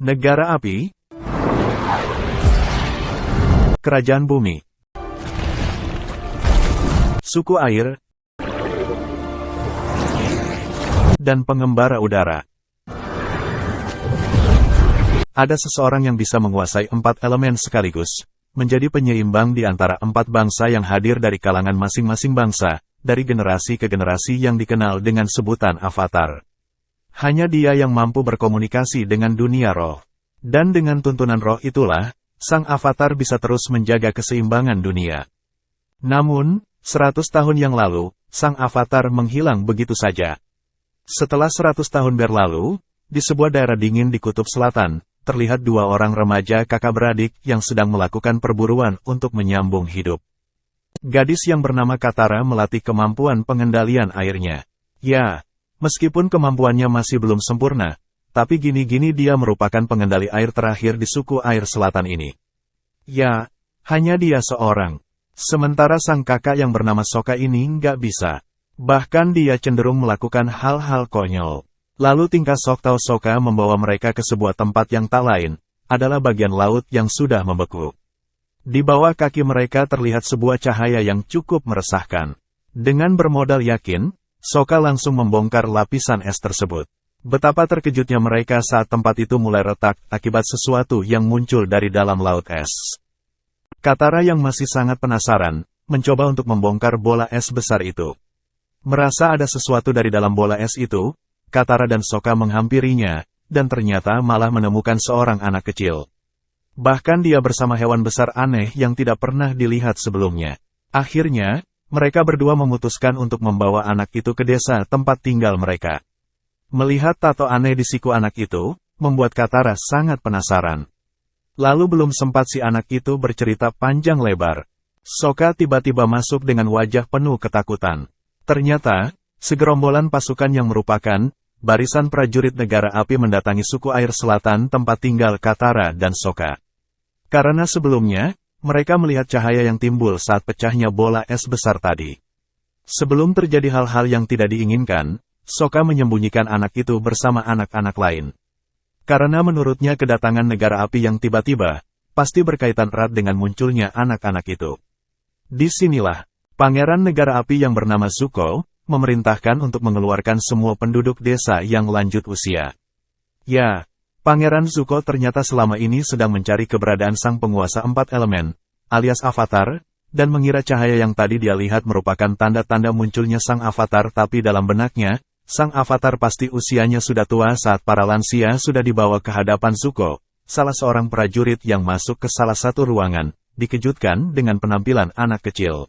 Negara api, kerajaan bumi, suku air, dan pengembara udara. Ada seseorang yang bisa menguasai 4 elemen sekaligus, menjadi penyeimbang di antara 4 bangsa yang hadir dari kalangan masing-masing bangsa, dari generasi ke generasi yang dikenal dengan sebutan avatar. Hanya dia yang mampu berkomunikasi dengan dunia roh. Dan dengan tuntunan roh itulah, sang avatar bisa terus menjaga keseimbangan dunia. Namun, 100 tahun yang lalu, sang avatar menghilang begitu saja. Setelah 100 tahun berlalu, di sebuah daerah dingin di Kutub Selatan, terlihat 2 orang remaja kakak beradik yang sedang melakukan perburuan untuk menyambung hidup. Gadis yang bernama Katara melatih kemampuan pengendalian airnya. Ya, meskipun kemampuannya masih belum sempurna, tapi gini-gini dia merupakan pengendali air terakhir di suku air selatan ini. Ya, hanya dia seorang. Sementara sang kakak yang bernama Sokka ini nggak bisa. Bahkan dia cenderung melakukan hal-hal konyol. Lalu tingkah Sokka membawa mereka ke sebuah tempat yang tak lain, adalah bagian laut yang sudah membeku. Di bawah kaki mereka terlihat sebuah cahaya yang cukup meresahkan. Dengan bermodal yakin, Sokka langsung membongkar lapisan es tersebut. Betapa terkejutnya mereka saat tempat itu mulai retak akibat sesuatu yang muncul dari dalam laut es. Katara yang masih sangat penasaran, mencoba untuk membongkar bola es besar itu. Merasa ada sesuatu dari dalam bola es itu, Katara dan Sokka menghampirinya, dan ternyata malah menemukan seorang anak kecil. Bahkan dia bersama hewan besar aneh yang tidak pernah dilihat sebelumnya. Akhirnya, mereka berdua memutuskan untuk membawa anak itu ke desa tempat tinggal mereka. Melihat tato aneh di siku anak itu, membuat Katara sangat penasaran. Lalu belum sempat si anak itu bercerita panjang lebar, Sokka tiba-tiba masuk dengan wajah penuh ketakutan. Ternyata, segerombolan pasukan yang merupakan barisan prajurit negara api mendatangi suku air selatan tempat tinggal Katara dan Sokka. Karena sebelumnya, mereka melihat cahaya yang timbul saat pecahnya bola es besar tadi. Sebelum terjadi hal-hal yang tidak diinginkan, Sokka menyembunyikan anak itu bersama anak-anak lain. Karena menurutnya kedatangan negara api yang tiba-tiba, pasti berkaitan erat dengan munculnya anak-anak itu. Disinilah, pangeran negara api yang bernama Zuko, memerintahkan untuk mengeluarkan semua penduduk desa yang lanjut usia. Ya, Pangeran Zuko ternyata selama ini sedang mencari keberadaan sang penguasa 4 elemen, alias avatar, dan mengira cahaya yang tadi dia lihat merupakan tanda-tanda munculnya sang avatar, tapi dalam benaknya, sang avatar pasti usianya sudah tua saat para lansia sudah dibawa ke hadapan Zuko, salah seorang prajurit yang masuk ke salah satu ruangan, dikejutkan dengan penampilan anak kecil.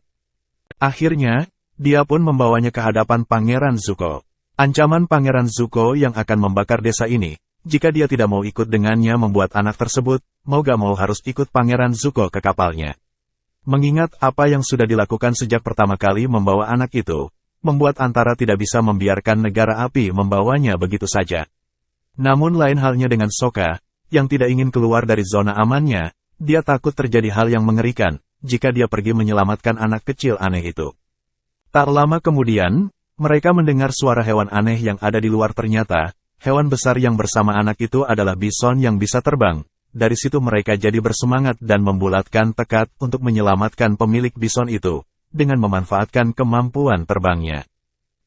Akhirnya, dia pun membawanya ke hadapan Pangeran Zuko. Ancaman Pangeran Zuko yang akan membakar desa ini, jika dia tidak mau ikut dengannya, membuat anak tersebut, mau gak mau harus ikut Pangeran Zuko ke kapalnya. Mengingat apa yang sudah dilakukan sejak pertama kali membawa anak itu, membuat Antara tidak bisa membiarkan negara api membawanya begitu saja. Namun lain halnya dengan Sokka, yang tidak ingin keluar dari zona amannya, dia takut terjadi hal yang mengerikan, jika dia pergi menyelamatkan anak kecil aneh itu. Tak lama kemudian, mereka mendengar suara hewan aneh yang ada di luar. Ternyata, hewan besar yang bersama anak itu adalah bison yang bisa terbang. Dari situ mereka jadi bersemangat dan membulatkan tekad untuk menyelamatkan pemilik bison itu, dengan memanfaatkan kemampuan terbangnya.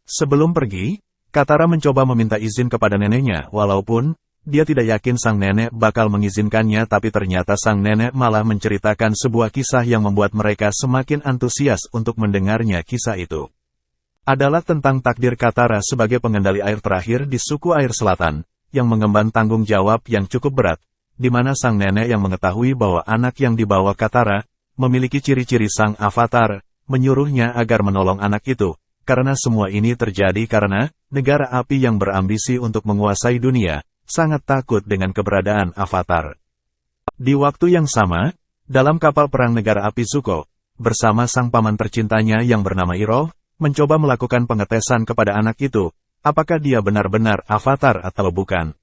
Sebelum pergi, Katara mencoba meminta izin kepada neneknya, walaupun dia tidak yakin sang nenek bakal mengizinkannya, tapi ternyata sang nenek malah menceritakan sebuah kisah yang membuat mereka semakin antusias untuk mendengarnya. Kisah itu adalah tentang takdir Katara sebagai pengendali air terakhir di suku air selatan, yang mengemban tanggung jawab yang cukup berat, di mana sang nenek yang mengetahui bahwa anak yang dibawa Katara memiliki ciri-ciri sang avatar, menyuruhnya agar menolong anak itu, karena semua ini terjadi karena negara api yang berambisi untuk menguasai dunia, sangat takut dengan keberadaan avatar. Di waktu yang sama, dalam kapal perang negara api Zuko, bersama sang paman tercintanya yang bernama Iroh, mencoba melakukan pengetesan kepada anak itu, apakah dia benar-benar avatar atau bukan.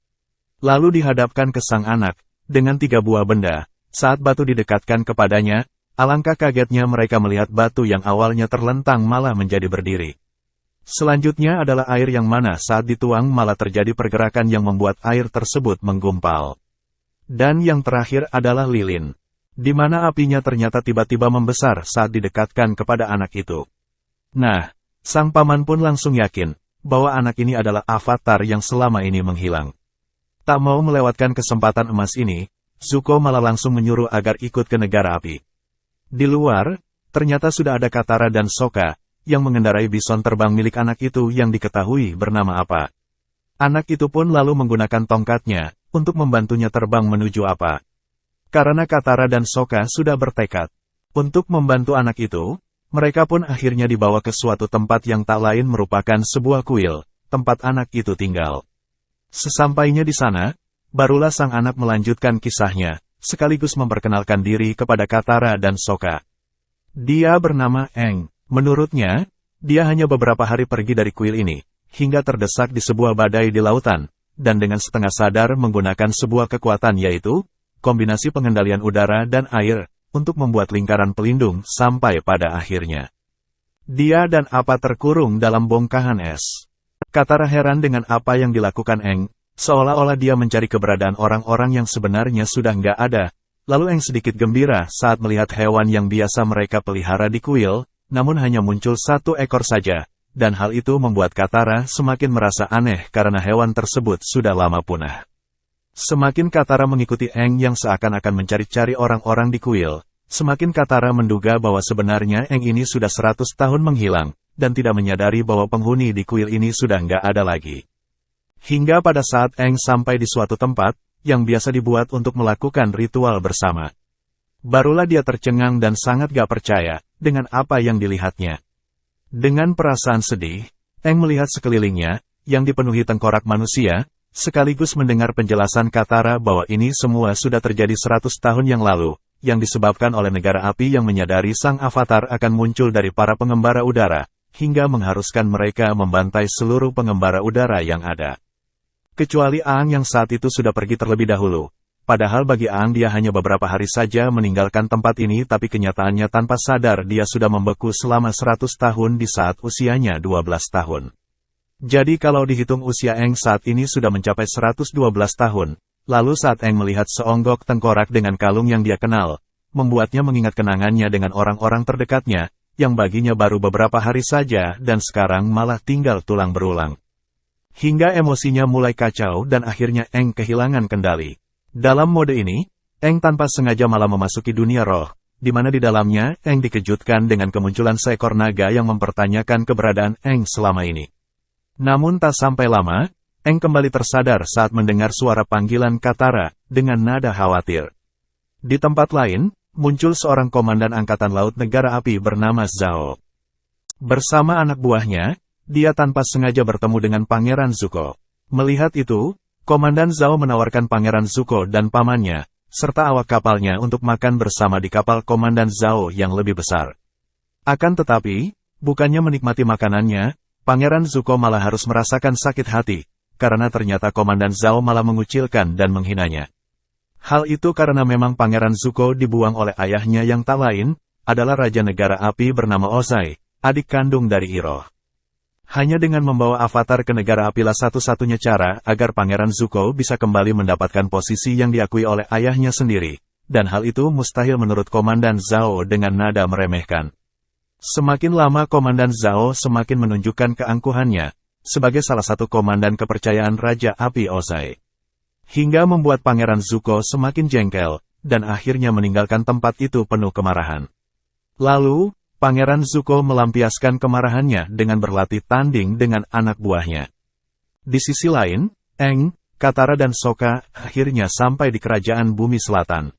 Lalu dihadapkan ke sang anak, dengan 3 buah benda. Saat batu didekatkan kepadanya, alangkah kagetnya mereka melihat batu yang awalnya terlentang malah menjadi berdiri. Selanjutnya adalah air yang mana saat dituang malah terjadi pergerakan yang membuat air tersebut menggumpal. Dan yang terakhir adalah lilin, di mana apinya ternyata tiba-tiba membesar saat didekatkan kepada anak itu. Nah, sang paman pun langsung yakin bahwa anak ini adalah avatar yang selama ini menghilang. Tak mau melewatkan kesempatan emas ini, Zuko malah langsung menyuruh agar ikut ke negara api. Di luar, ternyata sudah ada Katara dan Sokka yang mengendarai bison terbang milik anak itu yang diketahui bernama apa. Anak itu pun lalu menggunakan tongkatnya untuk membantunya terbang menuju apa. Karena Katara dan Sokka sudah bertekad untuk membantu anak itu, mereka pun akhirnya dibawa ke suatu tempat yang tak lain merupakan sebuah kuil, tempat anak itu tinggal. Sesampainya di sana, barulah sang anak melanjutkan kisahnya, sekaligus memperkenalkan diri kepada Katara dan Sokka. Dia bernama Aang. Menurutnya, dia hanya beberapa hari pergi dari kuil ini, hingga terdesak di sebuah badai di lautan, dan dengan setengah sadar menggunakan sebuah kekuatan yaitu, kombinasi pengendalian udara dan air, untuk membuat lingkaran pelindung sampai pada akhirnya. Dia dan apa terkurung dalam bongkahan es. Katara heran dengan apa yang dilakukan Aang, seolah-olah dia mencari keberadaan orang-orang yang sebenarnya sudah nggak ada. Lalu Aang sedikit gembira saat melihat hewan yang biasa mereka pelihara di kuil, namun hanya muncul satu ekor saja. Dan hal itu membuat Katara semakin merasa aneh karena hewan tersebut sudah lama punah. Semakin Katara mengikuti Aang yang seakan-akan mencari-cari orang-orang di kuil, semakin Katara menduga bahwa sebenarnya Aang ini sudah 100 tahun menghilang, dan tidak menyadari bahwa penghuni di kuil ini sudah nggak ada lagi. Hingga pada saat Aang sampai di suatu tempat, yang biasa dibuat untuk melakukan ritual bersama. Barulah dia tercengang dan sangat gak percaya dengan apa yang dilihatnya. Dengan perasaan sedih, Aang melihat sekelilingnya, yang dipenuhi tengkorak manusia, sekaligus mendengar penjelasan Katara bahwa ini semua sudah terjadi 100 tahun yang lalu, yang disebabkan oleh negara api yang menyadari sang avatar akan muncul dari para pengembara udara, hingga mengharuskan mereka membantai seluruh pengembara udara yang ada. Kecuali Aang yang saat itu sudah pergi terlebih dahulu. Padahal bagi Aang dia hanya beberapa hari saja meninggalkan tempat ini tapi kenyataannya tanpa sadar dia sudah membeku selama 100 tahun di saat usianya 12 tahun. Jadi kalau dihitung usia Aang saat ini sudah mencapai 112 tahun, lalu saat Aang melihat seonggok tengkorak dengan kalung yang dia kenal, membuatnya mengingat kenangannya dengan orang-orang terdekatnya, yang baginya baru beberapa hari saja dan sekarang malah tinggal tulang berulang. Hingga emosinya mulai kacau dan akhirnya Aang kehilangan kendali. Dalam mode ini, Aang tanpa sengaja malah memasuki dunia roh, di mana di dalamnya Aang dikejutkan dengan kemunculan seekor naga yang mempertanyakan keberadaan Aang selama ini. Namun tak sampai lama, Aang kembali tersadar saat mendengar suara panggilan Katara dengan nada khawatir. Di tempat lain, muncul seorang komandan angkatan laut negara api bernama Zhao. Bersama anak buahnya, dia tanpa sengaja bertemu dengan Pangeran Zuko. Melihat itu, Komandan Zhao menawarkan Pangeran Zuko dan pamannya, serta awak kapalnya untuk makan bersama di kapal Komandan Zhao yang lebih besar. Akan tetapi, bukannya menikmati makanannya, Pangeran Zuko malah harus merasakan sakit hati, karena ternyata Komandan Zhao malah mengucilkan dan menghinanya. Hal itu karena memang Pangeran Zuko dibuang oleh ayahnya yang tak lain, adalah Raja Negara Api bernama Ozai, adik kandung dari Iroh. Hanya dengan membawa avatar ke negara apilah satu-satunya cara agar Pangeran Zuko bisa kembali mendapatkan posisi yang diakui oleh ayahnya sendiri, dan hal itu mustahil menurut Komandan Zhao dengan nada meremehkan. Semakin lama Komandan Zhao semakin menunjukkan keangkuhannya, sebagai salah satu komandan kepercayaan Raja Api Ozai. Hingga membuat Pangeran Zuko semakin jengkel, dan akhirnya meninggalkan tempat itu penuh kemarahan. Lalu, Pangeran Zuko melampiaskan kemarahannya dengan berlatih tanding dengan anak buahnya. Di sisi lain, Aang, Katara dan Sokka akhirnya sampai di kerajaan Bumi Selatan.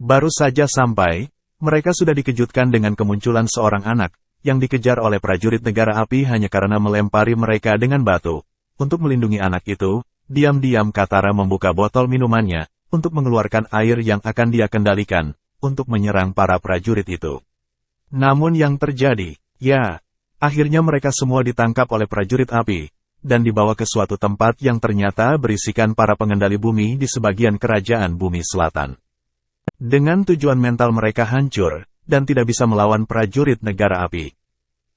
Baru saja sampai, mereka sudah dikejutkan dengan kemunculan seorang anak, yang dikejar oleh prajurit negara api hanya karena melempari mereka dengan batu. Untuk melindungi anak itu, diam-diam Katara membuka botol minumannya, untuk mengeluarkan air yang akan dia kendalikan, untuk menyerang para prajurit itu. Namun yang terjadi, akhirnya mereka semua ditangkap oleh prajurit api, dan dibawa ke suatu tempat yang ternyata berisikan para pengendali bumi di sebagian kerajaan Bumi Selatan. Dengan tujuan mental mereka hancur, dan tidak bisa melawan prajurit negara api.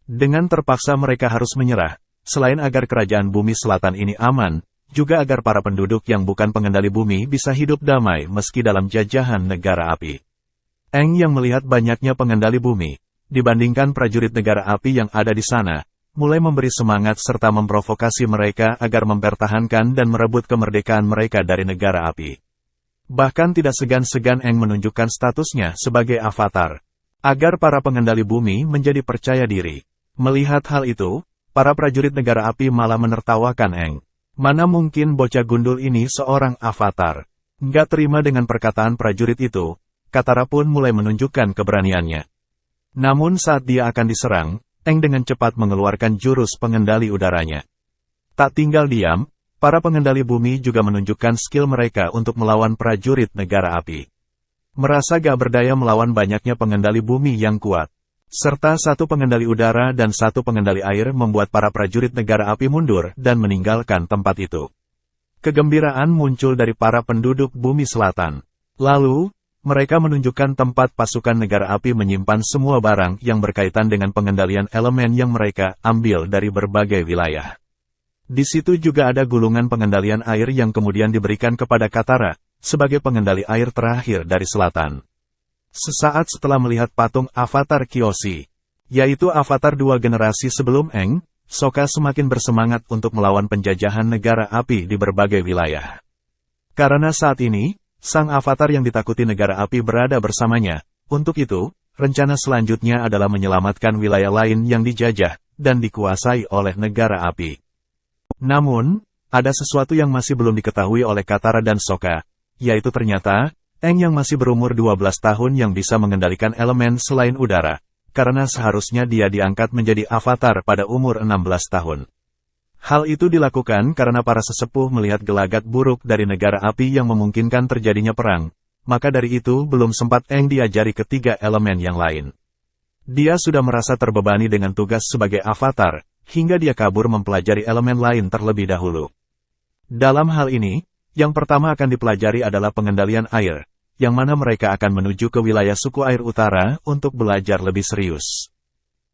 Dengan terpaksa mereka harus menyerah, selain agar kerajaan Bumi Selatan ini aman, juga agar para penduduk yang bukan pengendali bumi bisa hidup damai meski dalam jajahan negara api. Eng yang melihat banyaknya pengendali bumi, dibandingkan prajurit negara api yang ada di sana, mulai memberi semangat serta memprovokasi mereka agar mempertahankan dan merebut kemerdekaan mereka dari negara api. Bahkan tidak segan-segan Eng menunjukkan statusnya sebagai avatar, agar para pengendali bumi menjadi percaya diri. Melihat hal itu, para prajurit negara api malah menertawakan Eng. Mana mungkin bocah gundul ini seorang avatar. Nggak terima dengan perkataan prajurit itu, Katara pun mulai menunjukkan keberaniannya. Namun saat dia akan diserang, Eng dengan cepat mengeluarkan jurus pengendali udaranya. Tak tinggal diam, para pengendali bumi juga menunjukkan skill mereka untuk melawan prajurit negara api. Merasa gak berdaya melawan banyaknya pengendali bumi yang kuat, serta satu pengendali udara dan satu pengendali air membuat para prajurit negara api mundur dan meninggalkan tempat itu. Kegembiraan muncul dari para penduduk bumi selatan. Lalu, mereka menunjukkan tempat pasukan negara api menyimpan semua barang yang berkaitan dengan pengendalian elemen yang mereka ambil dari berbagai wilayah. Di situ juga ada gulungan pengendalian air yang kemudian diberikan kepada Katara, sebagai pengendali air terakhir dari selatan. Sesaat setelah melihat patung avatar Kyoshi, yaitu avatar dua generasi sebelum Eng, Sokka semakin bersemangat untuk melawan penjajahan negara api di berbagai wilayah. Karena saat ini, sang avatar yang ditakuti negara api berada bersamanya. Untuk itu, rencana selanjutnya adalah menyelamatkan wilayah lain yang dijajah dan dikuasai oleh negara api. Namun, ada sesuatu yang masih belum diketahui oleh Katara dan Sokka, yaitu ternyata, Eng yang masih berumur 12 tahun yang bisa mengendalikan elemen selain udara, karena seharusnya dia diangkat menjadi avatar pada umur 16 tahun. Hal itu dilakukan karena para sesepuh melihat gelagat buruk dari negara api yang memungkinkan terjadinya perang, maka dari itu belum sempat Eng diajari ketiga elemen yang lain. Dia sudah merasa terbebani dengan tugas sebagai avatar, hingga dia kabur mempelajari elemen lain terlebih dahulu. Dalam hal ini, yang pertama akan dipelajari adalah pengendalian air, yang mana mereka akan menuju ke wilayah suku air utara untuk belajar lebih serius.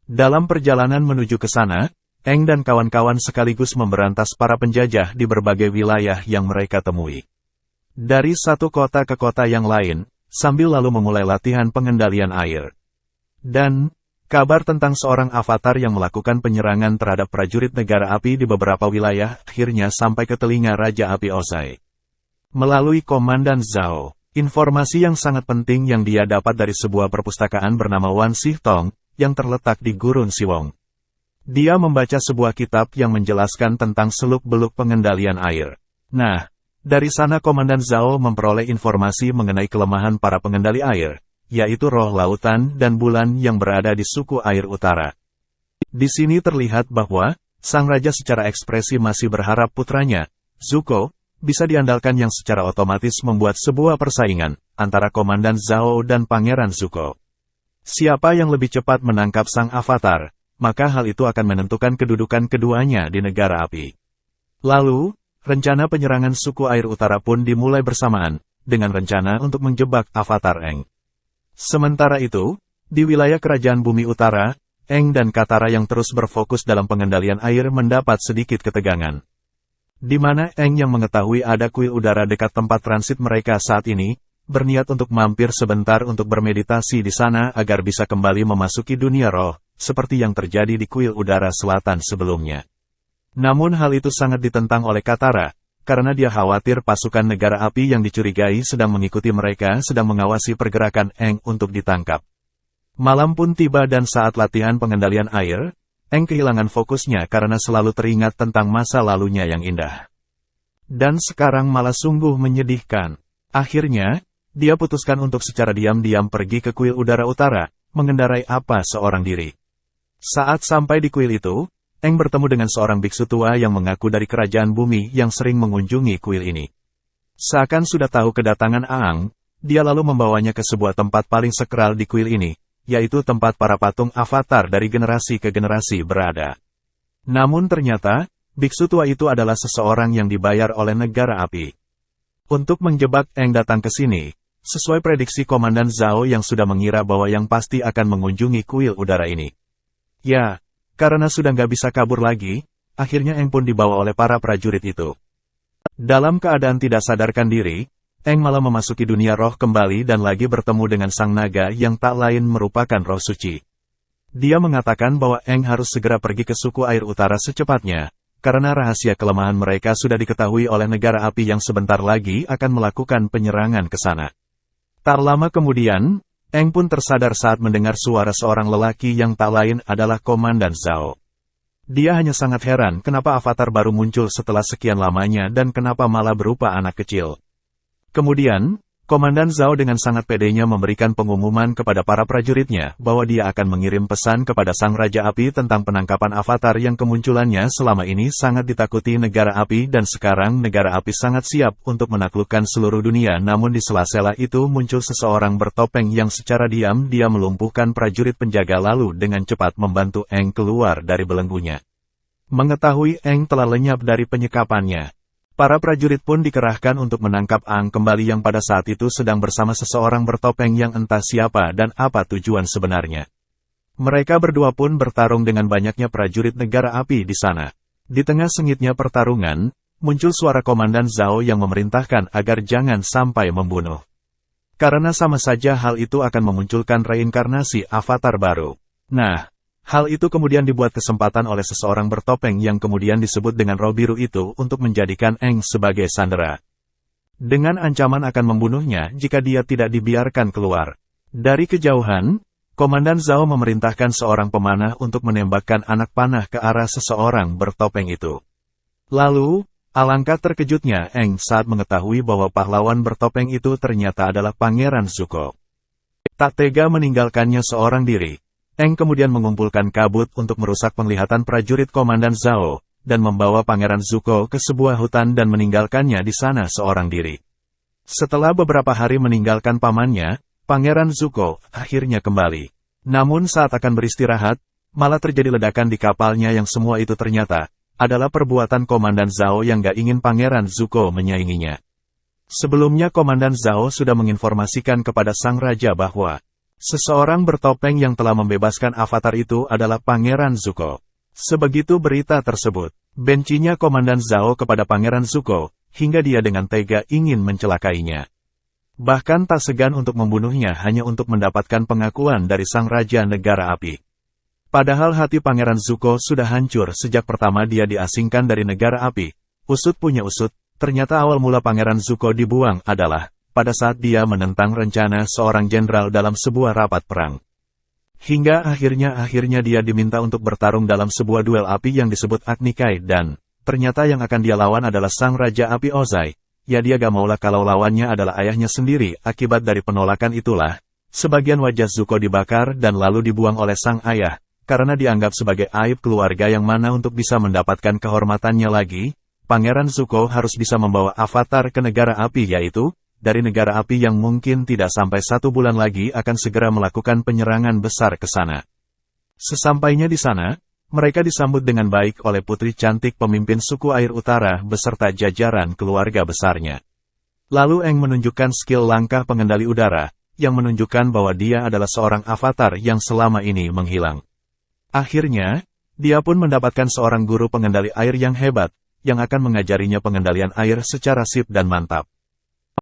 Dalam perjalanan menuju ke sana, Eng dan kawan-kawan sekaligus memberantas para penjajah di berbagai wilayah yang mereka temui. Dari satu kota ke kota yang lain, sambil lalu memulai latihan pengendalian air. Dan, kabar tentang seorang avatar yang melakukan penyerangan terhadap prajurit negara api di beberapa wilayah akhirnya sampai ke telinga Raja Api Ozai. Melalui Komandan Zhao, informasi yang sangat penting yang dia dapat dari sebuah perpustakaan bernama Wan Sih Tong, yang terletak di Gurun Siwong. Dia membaca sebuah kitab yang menjelaskan tentang seluk-beluk pengendalian air. Nah, dari sana Komandan Zhao memperoleh informasi mengenai kelemahan para pengendali air, yaitu roh lautan dan bulan yang berada di suku air utara. Di sini terlihat bahwa, sang raja secara ekspresi masih berharap putranya, Zuko, bisa diandalkan yang secara otomatis membuat sebuah persaingan antara Komandan Zhao dan Pangeran Zuko. Siapa yang lebih cepat menangkap sang avatar, maka hal itu akan menentukan kedudukan keduanya di negara api. Lalu, rencana penyerangan suku air utara pun dimulai bersamaan, dengan rencana untuk menjebak avatar Eng. Sementara itu, di wilayah kerajaan bumi utara, Eng dan Katara yang terus berfokus dalam pengendalian air mendapat sedikit ketegangan. Di mana Eng yang mengetahui ada kuil udara dekat tempat transit mereka saat ini, berniat untuk mampir sebentar untuk bermeditasi di sana agar bisa kembali memasuki dunia roh, seperti yang terjadi di kuil udara selatan sebelumnya. Namun hal itu sangat ditentang oleh Katara, karena dia khawatir pasukan negara api yang dicurigai sedang mengikuti mereka sedang mengawasi pergerakan Eng untuk ditangkap. Malam pun tiba dan saat latihan pengendalian air, Eng kehilangan fokusnya karena selalu teringat tentang masa lalunya yang indah. Dan sekarang malah sungguh menyedihkan. Akhirnya, dia putuskan untuk secara diam-diam pergi ke kuil udara utara, mengendarai apa seorang diri. Saat sampai di kuil itu, Eng bertemu dengan seorang biksu tua yang mengaku dari kerajaan bumi yang sering mengunjungi kuil ini. Seakan sudah tahu kedatangan Aang, dia lalu membawanya ke sebuah tempat paling sakral di kuil ini, yaitu tempat para patung avatar dari generasi ke generasi berada. Namun ternyata, biksu tua itu adalah seseorang yang dibayar oleh negara api. Untuk menjebak Eng datang ke sini, sesuai prediksi Komandan Zhao yang sudah mengira bahwa yang pasti akan mengunjungi kuil udara ini. Ya, karena sudah nggak bisa kabur lagi, akhirnya Eng pun dibawa oleh para prajurit itu. Dalam keadaan tidak sadarkan diri, Eng malah memasuki dunia roh kembali dan lagi bertemu dengan sang naga yang tak lain merupakan roh suci. Dia mengatakan bahwa Eng harus segera pergi ke suku air utara secepatnya, karena rahasia kelemahan mereka sudah diketahui oleh negara api yang sebentar lagi akan melakukan penyerangan ke sana. Tak lama kemudian, Eng pun tersadar saat mendengar suara seorang lelaki yang tak lain adalah Komandan Zhao. Dia hanya sangat heran kenapa avatar baru muncul setelah sekian lamanya dan kenapa malah berupa anak kecil. Kemudian, Komandan Zhao dengan sangat pedenya memberikan pengumuman kepada para prajuritnya bahwa dia akan mengirim pesan kepada Sang Raja Api tentang penangkapan avatar yang kemunculannya selama ini sangat ditakuti negara api dan sekarang negara api sangat siap untuk menaklukkan seluruh dunia. Namun di sela-sela itu muncul seseorang bertopeng yang secara diam-diam melumpuhkan prajurit penjaga lalu dengan cepat membantu Eng keluar dari belenggunya. Mengetahui Eng telah lenyap dari penyekapannya, para prajurit pun dikerahkan untuk menangkap Ang kembali yang pada saat itu sedang bersama seseorang bertopeng yang entah siapa dan apa tujuan sebenarnya. Mereka berdua pun bertarung dengan banyaknya prajurit negara api di sana. Di tengah sengitnya pertarungan, muncul suara Komandan Zhao yang memerintahkan agar jangan sampai membunuh. Karena sama saja hal itu akan memunculkan reinkarnasi avatar baru. Nah, hal itu kemudian dibuat kesempatan oleh seseorang bertopeng yang kemudian disebut dengan roh biru itu untuk menjadikan Eng sebagai sandera. Dengan ancaman akan membunuhnya jika dia tidak dibiarkan keluar. Dari kejauhan, Komandan Zhao memerintahkan seorang pemanah untuk menembakkan anak panah ke arah seseorang bertopeng itu. Lalu, alangkah terkejutnya Eng saat mengetahui bahwa pahlawan bertopeng itu ternyata adalah Pangeran Zuko. Tak tega meninggalkannya seorang diri, Eng kemudian mengumpulkan kabut untuk merusak penglihatan prajurit Komandan Zhao, dan membawa Pangeran Zuko ke sebuah hutan dan meninggalkannya di sana seorang diri. Setelah beberapa hari meninggalkan pamannya, Pangeran Zuko akhirnya kembali. Namun saat akan beristirahat, malah terjadi ledakan di kapalnya yang semua itu ternyata adalah perbuatan Komandan Zhao yang gak ingin Pangeran Zuko menyainginya. Sebelumnya Komandan Zhao sudah menginformasikan kepada Sang Raja bahwa seseorang bertopeng yang telah membebaskan avatar itu adalah Pangeran Zuko. Sebegitu berita tersebut, bencinya Komandan Zhao kepada Pangeran Zuko, hingga dia dengan tega ingin mencelakainya. Bahkan tak segan untuk membunuhnya hanya untuk mendapatkan pengakuan dari Sang Raja Negara Api. Padahal hati Pangeran Zuko sudah hancur sejak pertama dia diasingkan dari Negara Api. Usut punya usut, ternyata awal mula Pangeran Zuko dibuang adalah pada saat dia menentang rencana seorang jenderal dalam sebuah rapat perang. Hingga akhirnya dia diminta untuk bertarung dalam sebuah duel api yang disebut Agni Kai dan ternyata yang akan dia lawan adalah Sang Raja Api Ozai. Ya dia gak maulah kalau lawannya adalah ayahnya sendiri. Akibat dari penolakan itulah, sebagian wajah Zuko dibakar dan lalu dibuang oleh sang ayah, karena dianggap sebagai aib keluarga yang mana untuk bisa mendapatkan kehormatannya lagi, Pangeran Zuko harus bisa membawa avatar ke negara api yaitu dari negara api yang mungkin tidak sampai 1 bulan lagi akan segera melakukan penyerangan besar ke sana. Sesampainya di sana, mereka disambut dengan baik oleh putri cantik pemimpin suku air utara beserta jajaran keluarga besarnya. Lalu Eng menunjukkan skill langkah pengendali udara, yang menunjukkan bahwa dia adalah seorang avatar yang selama ini menghilang. Akhirnya, dia pun mendapatkan seorang guru pengendali air yang hebat, yang akan mengajarinya pengendalian air secara sip dan mantap.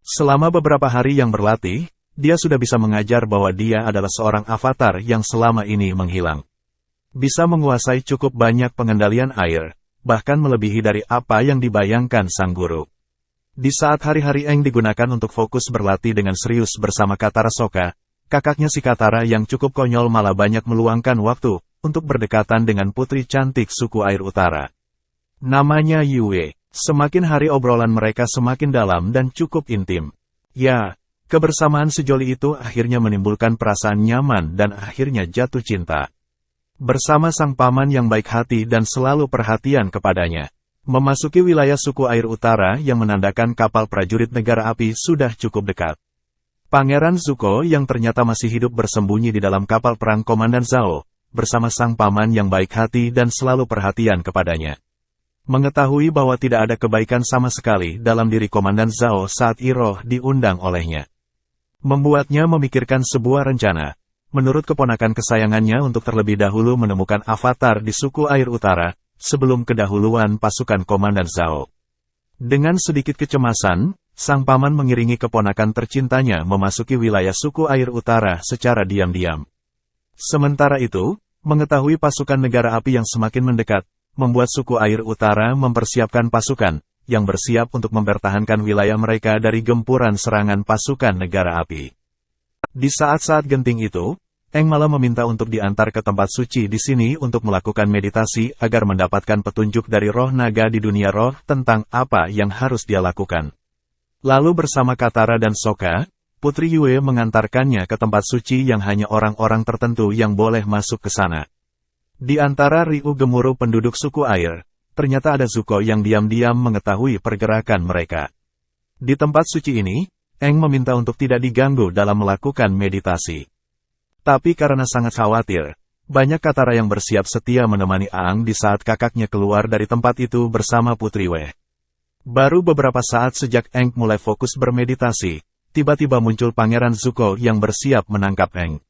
Selama beberapa hari yang berlatih, dia sudah bisa mengajar bahwa dia adalah seorang avatar yang selama ini menghilang. Bisa menguasai cukup banyak pengendalian air, bahkan melebihi dari apa yang dibayangkan sang guru. Di saat hari-hari Eng digunakan untuk fokus berlatih dengan serius bersama Katara Sokka, kakaknya si Katara yang cukup konyol malah banyak meluangkan waktu untuk berdekatan dengan putri cantik suku air utara. Namanya Yue. Semakin hari obrolan mereka semakin dalam dan cukup intim. Ya, kebersamaan sejoli itu akhirnya menimbulkan perasaan nyaman dan akhirnya jatuh cinta. Bersama sang paman yang baik hati dan selalu perhatian kepadanya, memasuki wilayah suku air utara yang menandakan kapal prajurit negara api sudah cukup dekat. Pangeran Zuko yang ternyata masih hidup bersembunyi di dalam kapal perang Komandan Zhao, bersama sang paman yang baik hati dan selalu perhatian kepadanya. Mengetahui bahwa tidak ada kebaikan sama sekali dalam diri Komandan Zhao saat Iroh diundang olehnya. Membuatnya memikirkan sebuah rencana, menurut keponakan kesayangannya untuk terlebih dahulu menemukan avatar di suku air utara, sebelum kedahuluan pasukan Komandan Zhao. Dengan sedikit kecemasan, sang paman mengiringi keponakan tercintanya memasuki wilayah suku air utara secara diam-diam. Sementara itu, mengetahui pasukan negara api yang semakin mendekat, membuat suku air utara mempersiapkan pasukan, yang bersiap untuk mempertahankan wilayah mereka dari gempuran serangan pasukan negara api. Di saat-saat genting itu, Eng malah meminta untuk diantar ke tempat suci di sini untuk melakukan meditasi agar mendapatkan petunjuk dari roh naga di dunia roh tentang apa yang harus dia lakukan. Lalu bersama Katara dan Sokka, Putri Yue mengantarkannya ke tempat suci yang hanya orang-orang tertentu yang boleh masuk ke sana. Di antara riuh gemuruh penduduk suku air, ternyata ada Zuko yang diam-diam mengetahui pergerakan mereka. Di tempat suci ini, Eng meminta untuk tidak diganggu dalam melakukan meditasi. Tapi karena sangat khawatir, banyak Katara yang bersiap setia menemani Aang di saat kakaknya keluar dari tempat itu bersama Putri Yue. Baru beberapa saat sejak Eng mulai fokus bermeditasi, tiba-tiba muncul Pangeran Zuko yang bersiap menangkap Eng.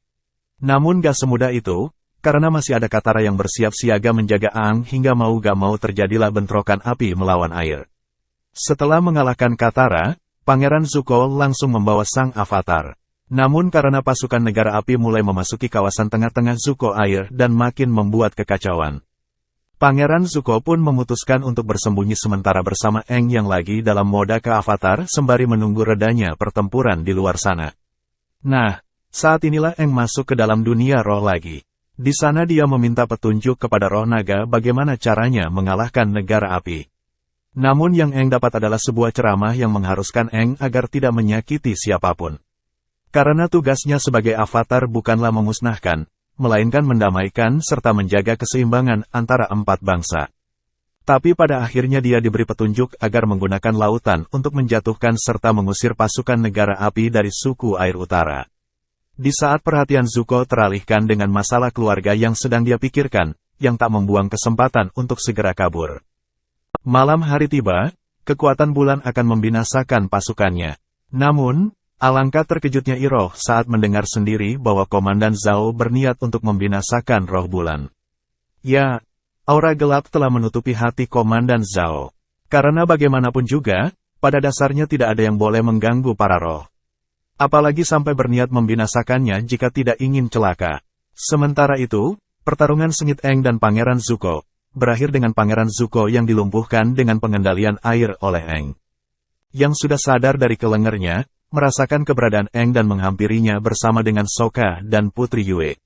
Namun gak semudah itu, karena masih ada Katara yang bersiap siaga menjaga Aang hingga mau gak mau terjadilah bentrokan api melawan air. Setelah mengalahkan Katara, Pangeran Zuko langsung membawa sang avatar. Namun karena pasukan negara api mulai memasuki kawasan tengah-tengah Zuko air dan makin membuat kekacauan, Pangeran Zuko pun memutuskan untuk bersembunyi sementara bersama Eng yang lagi dalam mode ke avatar sembari menunggu redanya pertempuran di luar sana. Nah, saat inilah Eng masuk ke dalam dunia roh lagi. Di sana dia meminta petunjuk kepada roh naga bagaimana caranya mengalahkan negara api. Namun yang Eng dapat adalah sebuah ceramah yang mengharuskan Eng agar tidak menyakiti siapapun. Karena tugasnya sebagai avatar bukanlah memusnahkan, melainkan mendamaikan serta menjaga keseimbangan antara empat bangsa. Tapi pada akhirnya dia diberi petunjuk agar menggunakan lautan untuk menjatuhkan serta mengusir pasukan negara api dari suku air utara. Di saat perhatian Zuko teralihkan dengan masalah keluarga yang sedang dia pikirkan, yang tak membuang kesempatan untuk segera kabur. Malam hari tiba, kekuatan bulan akan membinasakan pasukannya. Namun, alangkah terkejutnya Iroh saat mendengar sendiri bahwa Komandan Zhao berniat untuk membinasakan roh bulan. Ya, aura gelap telah menutupi hati Komandan Zhao. Karena bagaimanapun juga, pada dasarnya tidak ada yang boleh mengganggu para roh. Apalagi sampai berniat membinasakannya jika tidak ingin celaka. Sementara itu, pertarungan sengit Eng dan Pangeran Zuko berakhir dengan Pangeran Zuko yang dilumpuhkan dengan pengendalian air oleh Eng. Yang sudah sadar dari kelengernya, merasakan keberadaan Eng dan menghampirinya bersama dengan Sokka dan Putri Yue.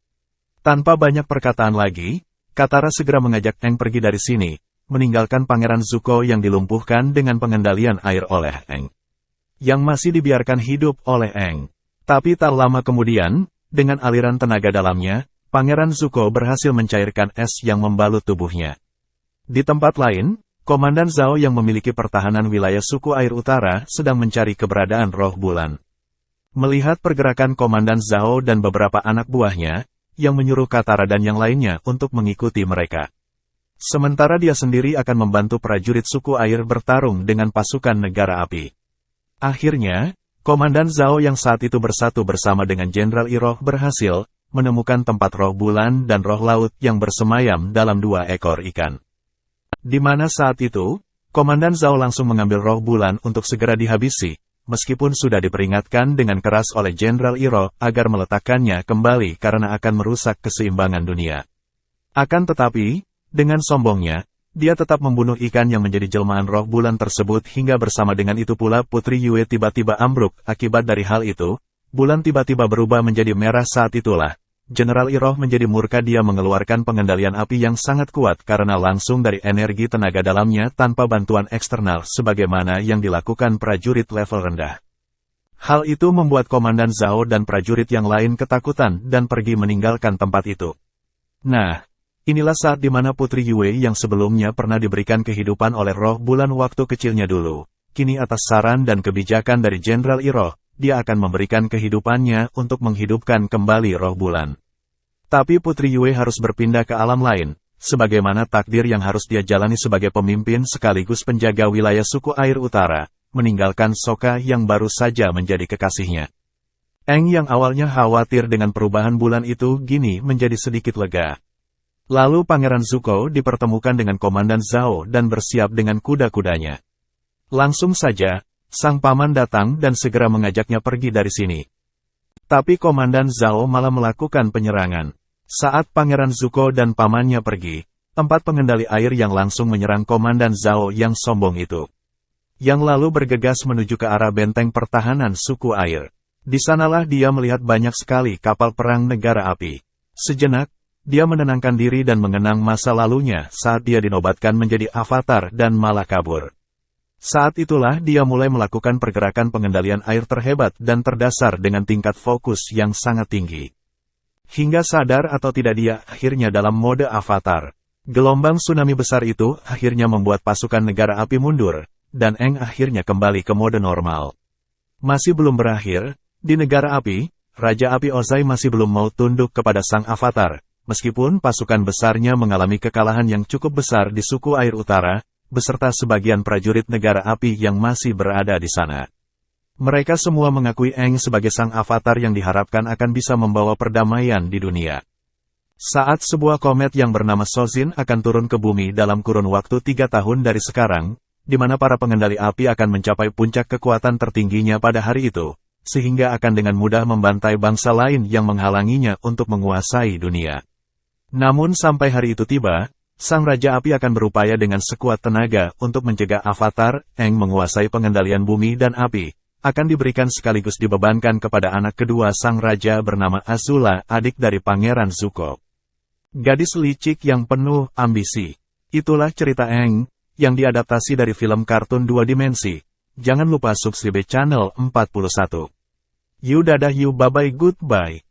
Tanpa banyak perkataan lagi, Katara segera mengajak Eng pergi dari sini, meninggalkan Pangeran Zuko yang dilumpuhkan dengan pengendalian air oleh Eng. Yang masih dibiarkan hidup oleh Eng. Tapi tak lama kemudian, dengan aliran tenaga dalamnya, Pangeran Zuko berhasil mencairkan es yang membalut tubuhnya. Di tempat lain, Komandan Zhao yang memiliki pertahanan wilayah suku air utara sedang mencari keberadaan roh bulan. Melihat pergerakan Komandan Zhao dan beberapa anak buahnya, yang menyuruh Katara dan yang lainnya untuk mengikuti mereka. Sementara dia sendiri akan membantu prajurit suku air bertarung dengan pasukan negara api. Akhirnya, Komandan Zhao yang saat itu bersatu bersama dengan Jenderal Iroh berhasil menemukan tempat roh bulan dan roh laut yang bersemayam dalam 2 ekor ikan. Di mana saat itu, Komandan Zhao langsung mengambil roh bulan untuk segera dihabisi, meskipun sudah diperingatkan dengan keras oleh Jenderal Iroh agar meletakkannya kembali karena akan merusak keseimbangan dunia. Akan tetapi, dengan sombongnya, dia tetap membunuh ikan yang menjadi jelmaan roh bulan tersebut hingga bersama dengan itu pula Putri Yue tiba-tiba ambruk. Akibat dari hal itu, bulan tiba-tiba berubah menjadi merah. Saat itulah, Jenderal Iroh menjadi murka. Dia mengeluarkan pengendalian api yang sangat kuat karena langsung dari energi tenaga dalamnya tanpa bantuan eksternal sebagaimana yang dilakukan prajurit level rendah. Hal itu membuat Komandan Zhao dan prajurit yang lain ketakutan dan pergi meninggalkan tempat itu. Nah, inilah saat di mana Putri Yue yang sebelumnya pernah diberikan kehidupan oleh roh bulan waktu kecilnya dulu, kini atas saran dan kebijakan dari Jenderal Iroh, dia akan memberikan kehidupannya untuk menghidupkan kembali roh bulan. Tapi Putri Yue harus berpindah ke alam lain, sebagaimana takdir yang harus dia jalani sebagai pemimpin sekaligus penjaga wilayah suku air utara, meninggalkan Sokka yang baru saja menjadi kekasihnya. Eng yang awalnya khawatir dengan perubahan bulan itu kini menjadi sedikit lega. Lalu Pangeran Zuko dipertemukan dengan Komandan Zhao dan bersiap dengan kuda-kudanya. Langsung saja, sang paman datang dan segera mengajaknya pergi dari sini. Tapi Komandan Zhao malah melakukan penyerangan. Saat Pangeran Zuko dan pamannya pergi, 4 pengendali air yang langsung menyerang Komandan Zhao yang sombong itu. Yang lalu bergegas menuju ke arah benteng pertahanan suku air. Di sanalah dia melihat banyak sekali kapal perang negara api. Sejenak, dia menenangkan diri dan mengenang masa lalunya saat dia dinobatkan menjadi avatar dan malah kabur. Saat itulah dia mulai melakukan pergerakan pengendalian air terhebat dan terdasar dengan tingkat fokus yang sangat tinggi. Hingga sadar atau tidak dia akhirnya dalam mode avatar. Gelombang tsunami besar itu akhirnya membuat pasukan negara api mundur, dan Aang akhirnya kembali ke mode normal. Masih belum berakhir, di negara api, Raja Api Ozai masih belum mau tunduk kepada sang avatar, meskipun pasukan besarnya mengalami kekalahan yang cukup besar di suku air utara, beserta sebagian prajurit negara api yang masih berada di sana. Mereka semua mengakui Aang sebagai sang avatar yang diharapkan akan bisa membawa perdamaian di dunia. Saat sebuah komet yang bernama Sozin akan turun ke bumi dalam kurun waktu 3 tahun dari sekarang, di mana para pengendali api akan mencapai puncak kekuatan tertingginya pada hari itu, sehingga akan dengan mudah membantai bangsa lain yang menghalanginya untuk menguasai dunia. Namun sampai hari itu tiba, sang Raja Api akan berupaya dengan sekuat tenaga untuk mencegah avatar, Aang menguasai pengendalian bumi dan api, akan diberikan sekaligus dibebankan kepada anak kedua sang Raja bernama Azula, adik dari Pangeran Zuko. Gadis licik yang penuh ambisi. Itulah cerita Aang, yang diadaptasi dari film kartun 2 dimensi. Jangan lupa subscribe channel 41. You dadah you bye bye goodbye.